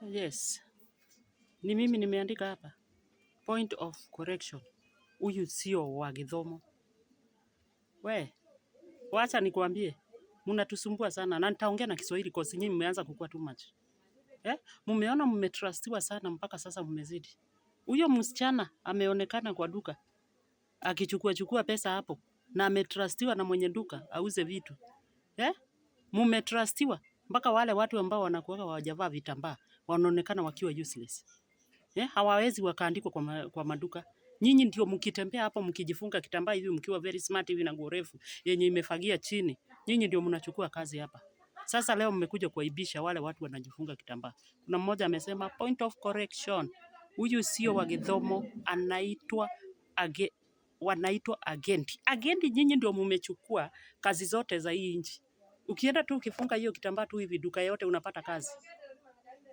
Yes, ni mimi nimeandika hapa. Point of correction. Huyu sio wa Githomo. We, wacha nikwambie. Mnatusumbua sana na nitaongea na Kiswahili kwa sababu mmeanza kukua too much. Mmeona mmetrustiwa sana mpaka sasa mmezidi. Huyo msichana ameonekana kwa duka akichukua pesa hapo na ametrustiwa na mwenye duka auze vitu. Mmetrustiwa mpaka wale watu ambao wanakuwa hawajavaa vitambaa wanaonekana wakiwa useless. Hawawezi wakaandikwa kwa maduka. Nyinyi ndio mkitembea hapo mkijifunga kitambaa hivi mkiwa very smart hivi na nguo refu yenye imefagia chini. Nyinyi ndio mnachukua kazi hapa. Sasa leo mmekuja kuaibisha wale watu wanajifunga kitambaa. Kuna mmoja amesema point of correction. Huyu sio wa Githomo, wanaitwa agenti. Agenti nyinyi ndio mmechukua kazi zote za hii nchi. Ukienda tu ukifunga hiyo kitambaa tu hivi duka yote unapata kazi.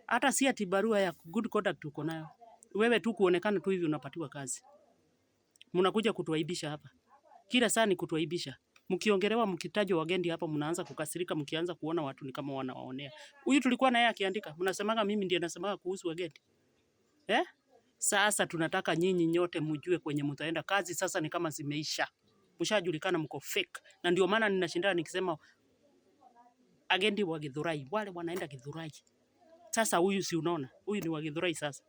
Hata si ati barua ya good conduct uko nayo. Wewe tu kuonekana tu hivi unapatiwa kazi. Mnakuja kutuaibisha hapa. Kila saa ni kutuaibisha. Mkiongelewa mkitajwa wageni hapa mnaanza kukasirika mkianza kuona watu ni kama wanawaonea. Huyu tulikuwa na yeye akiandika. Mnasemaga mimi ndiye nasemaga kuhusu wageni. Sasa tunataka nyinyi nyote mjue kwenye mtaenda kazi sasa ni kama zimeisha. Mshajulikana mko fake. Na ndio maana ninashindana nikisema agenti wa Githurai, wale wanaenda Githurai. Sasa huyu si unaona? Huyu ni wa Githurai sasa.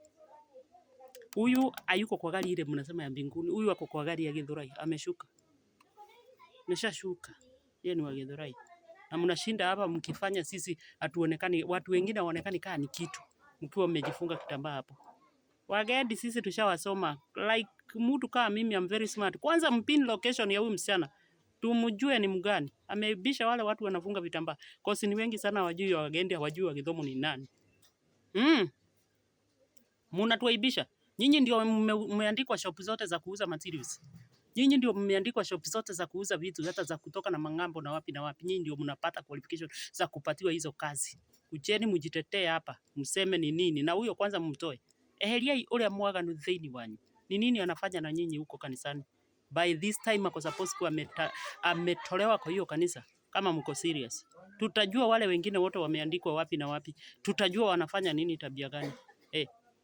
Huyu hayuko kwa gari ile mnasema ya mbinguni. Huyu ako kwa gari ya Githurai, ameshuka. Ameshashuka. Yeye ni wa Githurai. Na mnashinda hapa mkifanya sisi hatuonekani, watu wengine waonekani kama ni kitu. Mkiwa mmejifunga kitambaa hapo. Wageni sisi tushawasoma. Like mtu kama mimi I'm very smart. Kwanza mpin location ya huyu msichana. Tumjue ni mgani. Ameibisha wale watu wanafunga vitambaa. Kosi ni wengi sana wajui wa wageni hawajui wa Githomo ni nani. Mnatuaibisha. Nyinyi ndio mmeandikwa shop zote za kuuza materials. Nyinyi ndio mmeandikwa shop zote za kuuza vitu hata za kutoka na mangambo na wapi na wapi. Nyinyi ndio mnapata qualification za kupatiwa hizo kazi. Kujeni mjitetee hapa, mseme ni nini na huyo kwanza mumtoe. Eheria ule mwaganu thĩinĩ wanyu. Ni nini anafanya na nyinyi huko kanisani? By this time ako supposed kuwa ametolewa kwa hiyo kanisa kama mko serious. Tutajua wale wengine wote wameandikwa wapi na wapi. Tutajua wanafanya nini tabia gani.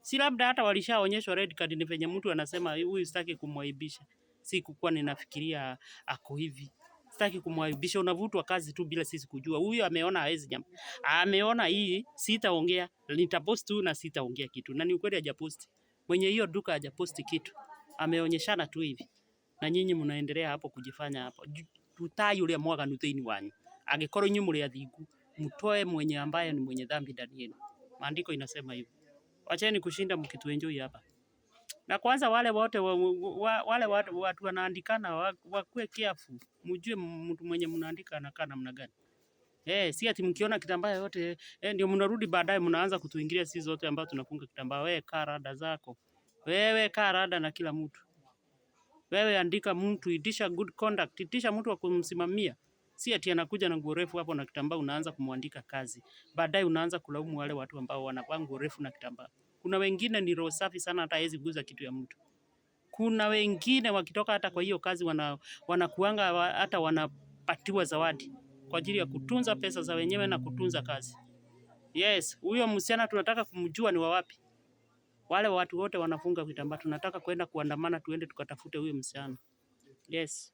Si labda hata walishaonyeshwa red card ni venye mtu anasema huyu sitaki kumwaibisha. Sikukuwa ninafikiria ako hivi. Sitaki kumwaibisha, unavutwa kazi tu bila sisi kujua. Huyu ameona hawezi jambo. Ameona hii sitaongea, nitapost tu na sitaongea kitu. Na ni ukweli hajapost. Mwenye hiyo duka hajapost kitu. Ameonyeshana tu hivi. Na nyinyi mnaendelea hapo kujifanya hapo. Tutai ule mwaganu thĩinĩ wanyu. Angĩkorwo nyinyi mũrĩ athingu, mtoe mwenye ambaye ni mwenye dhambi ndani yenu. Maandiko inasema hivyo. Wacheni kushinda mkituenjoy hapa. Na kwanza wale wote wale watu wanaandikana wakuwe careful. Mjue mtu mwenye mnaandika anakaa namna gani. Si ati mkiona kitambaa yote ndio mnarudi baadaye mnaanza kutuingilia sisi zote ambao tunafunga kitambaa. Wewe kaa rada zako. Wewe kaa rada na kila mtu. Wewe andika mtu, itisha good conduct, itisha mtu wa kumsimamia. Si ati anakuja na nguo refu hapo na kitambaa unaanza kumwandika kazi. Baadaye unaanza kulaumu wale watu ambao wanavaa nguo refu na kitambaa. Kuna wengine ni roho safi sana hata hawezi guza kitu ya mtu. Kuna wengine wakitoka hata kwa hiyo kazi wanakuanga hata wanapatiwa zawadi kwa ajili ya kutunza pesa za wenyewe na kutunza kazi. Yes, huyo msichana tunataka kumjua ni wa wapi. Wale watu wote wanafunga vitambaa tunataka kwenda kuandamana tuende tukatafute huyo msichana. Yes.